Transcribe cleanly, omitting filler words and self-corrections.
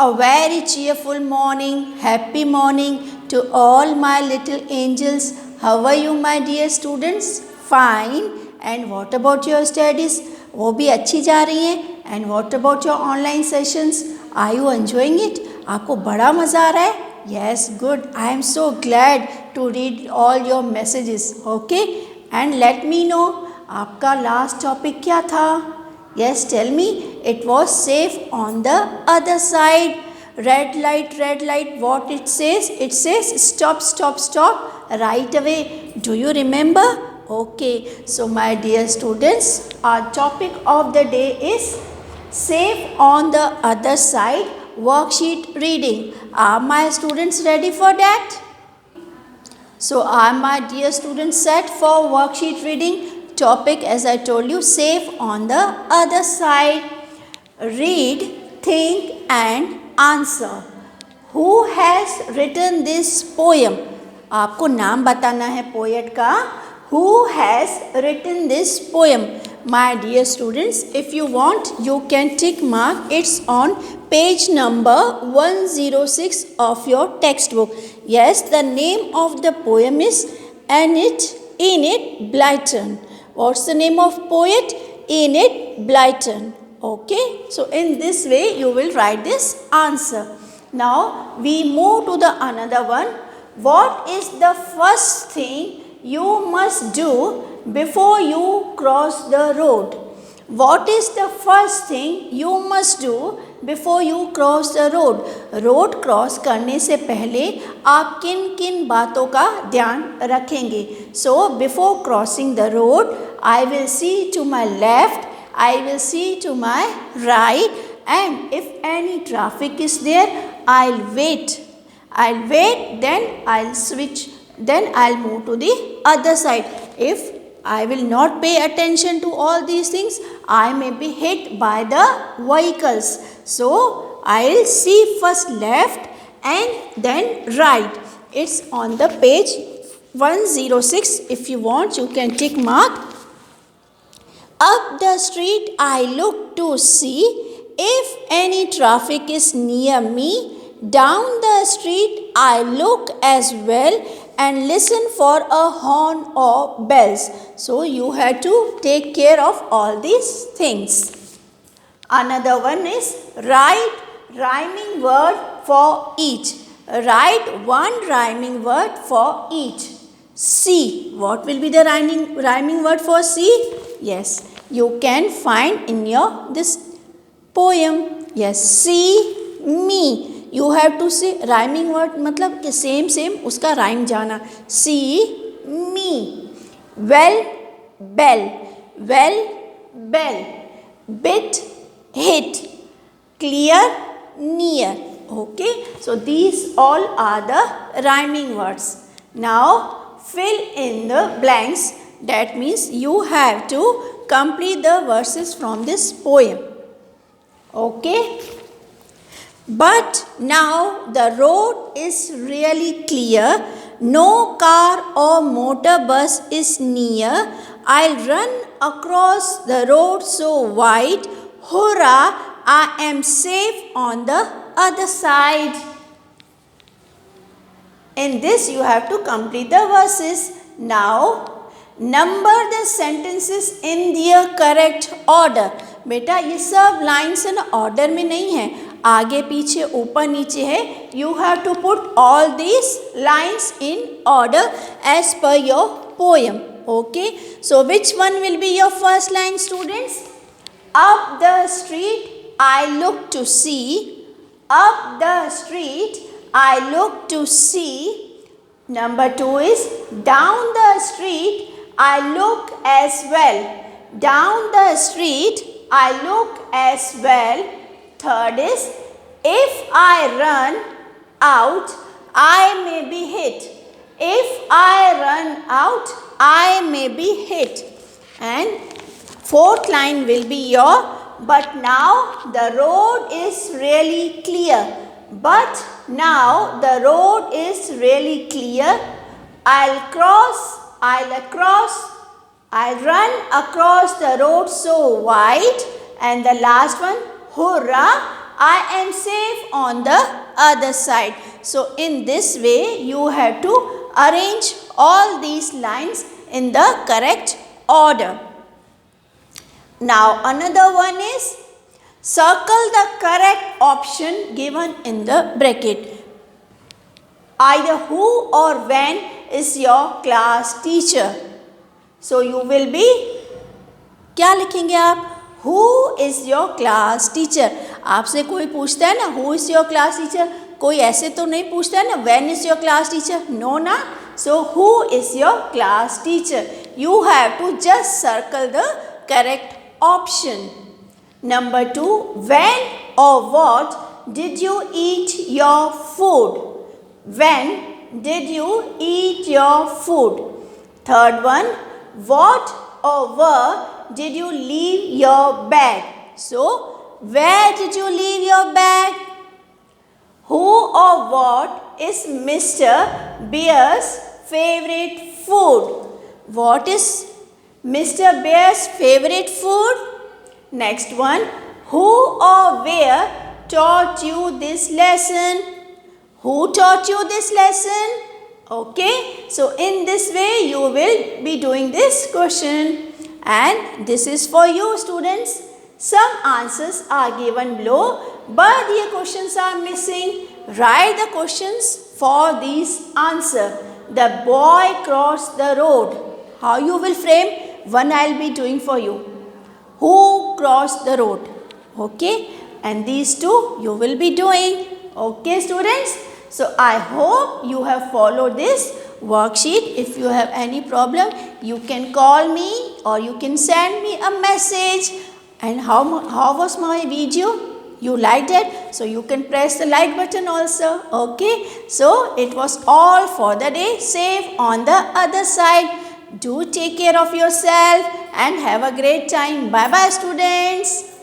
A very cheerful morning, happy morning to all my little angels. How are you, my dear students? Fine. And what about your studies? वो भी अच्छी जा रही हैं. And what about your online sessions? Are you enjoying it? आपको बड़ा मज़ा आ रहा है? Yes, good. I am so glad to read all your messages. Okay? And let me know आपका last topic क्या था? Yes, tell me. It was safe on the other side. Red light, what it says? It says stop, stop, stop right away. Do you remember? Okay, so my dear students, our topic of the day is safe on the other side worksheet reading. Are my students ready for that? So are my dear students set for worksheet reading? Topic, as I told you, safe on the other side. Read, think and answer. Who has written this poem? आपको नाम बताना है poet का. Who has written this poem? My dear students, if you want, you can tick mark. It's on page number 106 of your textbook. Yes, the name of the poem is Enid Blyton. What's the name of poet? Enid Blyton. Okay, so in this way you will write this answer. Now we move to the another one. What is the first thing you must do before you cross the road? What is the first thing you must do before you cross the road? Road cross करने से पहले आप किन किन बातों का ध्यान रखेंगे? So before crossing the road, I will see to my left, I will see to my right, and if any traffic is there, I'll wait. Then I'll switch, then I'll move to the other side. If I will not pay attention to all these things, I may be hit by the vehicles. So I'll see first left and then right. It's on the page 106. If you want, you can tick mark. Up the street I look to see if any traffic is near me. Down the street I look as well and listen for a horn or bells. So you have to take care of all these things. Another one is write rhyming word for each. Write one rhyming word for each. See. What will be the rhyming word for see? Yes, you can find in your this poem. Yes, see me. You have to say rhyming word मतलब कि same उसका rhyme जाना. See me. Well, bell. Bit, hit. Clear, near. Okay, so these all are the rhyming words. Now fill in the blanks. That means you have to complete the verses from this poem. Okay. But now the road is really clear. No car or motor bus is near. I'll run across the road so wide. Hurrah, I am safe on the other side. In this you have to complete the verses. Now number the sentences in their correct order. बेटा ये सब lines है ना order में नहीं है, आगे पीछे ऊपर नीचे है. You have to put all these lines in order as per your poem. Okay, so which one will be your first line students? Up the street I look to see. Up the street I look to see. Number 2 is down the street I look as well. Down the street I look as well. Third is if I run out I may be hit. If I run out I may be hit. And fourth line will be your but now the road is really clear. But now the road is really clear. I'll run across the road so wide. And the last one, hurrah, I am safe on the other side. So in this way you have to arrange all these lines in the correct order. Now another one is circle the correct option given in the bracket. Either who or when is your class teacher. So you will be, क्या लिखेंगे आप? Who is your class teacher? आपसे कोई पूछता है ना who is your class teacher, कोई ऐसे तो नहीं पूछता है ना when is your class teacher, no ना. So who is your class teacher? You have to just circle the correct option. Number 2, when or what did you eat your food? When did you eat your food? Third one, what or where did you leave your bag? So, where did you leave your bag? Who or what is Mr. Bear's favorite food? What is Mr. Bear's favorite food? Next one, who or where taught you this lesson? Who taught you this lesson? Okay, so in this way you will be doing this question, and this is for you students. Some answers are given below, but the questions are missing. Write the questions for these answer. The boy crossed the road. How you will frame? One I will be doing for you. Who crossed the road? Okay, and these two you will be doing. Okay students, so I hope you have followed this worksheet. If you have any problem, you can call me or you can send me a message. And how was my video? You liked it? So you can press the like button also. Okay, so it was all for the day. Safe on the other side. Do take care of yourself and have a great time. Bye bye students.